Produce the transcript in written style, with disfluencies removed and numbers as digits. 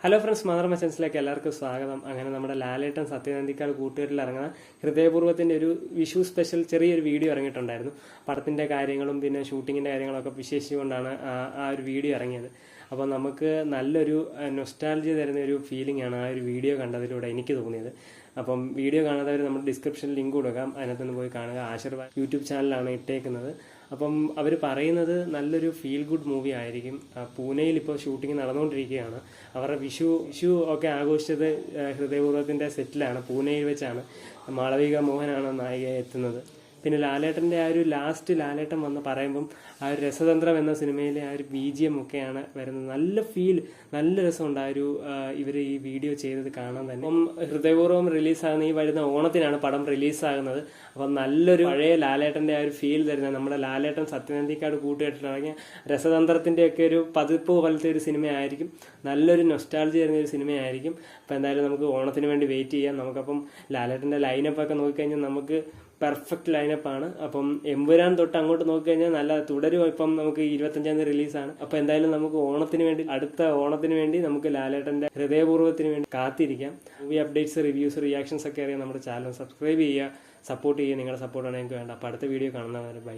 Hello friends, mother മെസൻസിലേക്ക് എല്ലാവർക്കും സ്വാഗതം. അങ്ങനെ നമ്മുടെ ലാലേട്ടൻ സത്യനന്ദിക്കാട് കൂട്ടുകാരിൽ ഇറങ്ങുന്ന ഹൃദയപൂർവ്വത്തിന്റെ ഒരു വിഷു സ്പെഷ്യൽ ചെറിയൊരു വീഡിയോ ഇറങ്ങിയിട്ടുണ്ടായിരുന്നു. പടത്തിന്റെ കാര്യങ്ങളും പിന്നെ ഷൂട്ടിങ്ങിന്റെ കാര്യങ്ങളൊക്കെ വിശേഷിച്ചുകൊണ്ടാണ് ആ ഒരു വീഡിയോ ഇറങ്ങിയത്. അപ്പോൾ നമുക്ക് നല്ലൊരു നൊസ്റ്റാൾജി തരുന്ന ഒരു ഫീലിംഗ് ആണ് ആ ഒരു വീഡിയോ കണ്ടതിലൂടെ എനിക്ക് തോന്നിയത്. അപ്പം വീഡിയോ കാണാത്തവർ നമ്മൾ ഡിസ്ക്രിപ്ഷനിൽ ലിങ്ക് കൊടുക്കാം, അതിനകത്തുനിന്ന് പോയി കാണുക. ആശീർവാദ് യൂട്യൂബ് ചാനലാണ് ഇട്ടേക്കുന്നത്. അപ്പം അവർ പറയുന്നത് നല്ലൊരു ഫീൽ ഗുഡ് മൂവി ആയിരിക്കും. പൂനെയിൽ ഇപ്പോൾ ഷൂട്ടിംഗ് നടന്നുകൊണ്ടിരിക്കുകയാണ്. അവരുടെ വിഷു ഒക്കെ ആഘോഷിച്ചത് ഹൃദയപൂർവ്വത്തിൻ്റെ സെറ്റിലാണ്. പൂനെയിൽ വെച്ചാണ്. മാളവിക മോഹനാണ് നായികയെ എത്തുന്നത്. പിന്നെ ലാലേട്ടൻ്റെ ആ ഒരു ലാസ്റ്റ് ലാലേട്ടൻ വന്ന് പറയുമ്പം ആ ഒരു രസതന്ത്രം എന്ന സിനിമയിലെ ആ ഒരു BGM ഒക്കെയാണ് വരുന്നത്. നല്ല രസമുണ്ട് ആ ഒരു ഇവർ ഈ വീഡിയോ ചെയ്തത് കാണാൻ തന്നെ. അപ്പം ഹൃദയപൂർവ്വം റിലീസാകുന്ന ഈ വരുന്ന ഓണത്തിനാണ് പടം റിലീസാകുന്നത്. അപ്പം നല്ലൊരു പഴയ ലാലേട്ടൻ്റെ ആ ഒരു ഫീൽ തരുന്ന നമ്മുടെ ലാലേട്ടൻ സത്യനന്ദിക്കാട് കൂട്ടുകെട്ടിലിറങ്ങിയ രസതന്ത്രത്തിൻ്റെ ഒക്കെ ഒരു പതിപ്പ് പോലത്തെ ഒരു സിനിമയായിരിക്കും. നല്ലൊരു നൊസ്റ്റാൾജി തരുന്ന ഒരു സിനിമയായിരിക്കും. അപ്പം എന്തായാലും നമുക്ക് ഓണത്തിന് വേണ്ടി വെയിറ്റ് ചെയ്യാം. നമുക്കപ്പം ലാലേട്ടൻ്റെ ലൈനപ്പൊക്കെ നോക്കിക്കഴിഞ്ഞാൽ നമുക്ക് പെർഫെക്റ്റ് ലൈനപ്പാണ്. അപ്പം എമ്പുരാൻ തൊട്ട് അങ്ങോട്ട് നോക്കിക്കഴിഞ്ഞാൽ നല്ല തുടരും. ഇപ്പം നമുക്ക് 25-ാം തീയതി റിലീസാണ്. അപ്പം എന്തായാലും നമുക്ക് അടുത്ത ഓണത്തിന് വേണ്ടി നമുക്ക് ലാലേട്ടൻ്റെ ഹൃദയപൂർവ്വത്തിന് വേണ്ടി കാത്തിരിക്കാം. മൂവി അപ്ഡേറ്റ്സ്, റിവ്യൂസ്, റിയാക്ഷൻസ് ഒക്കെ അറിയാൻ നമ്മുടെ ചാനൽ സബ്സ്ക്രൈബ് ചെയ്യുക, സപ്പോർട്ട് ചെയ്യുക. നിങ്ങളുടെ സപ്പോർട്ടാണ് ഞങ്ങൾക്ക് വേണ്ട. അപ്പം അടുത്ത വീഡിയോ കാണുന്നവരെ ബൈ.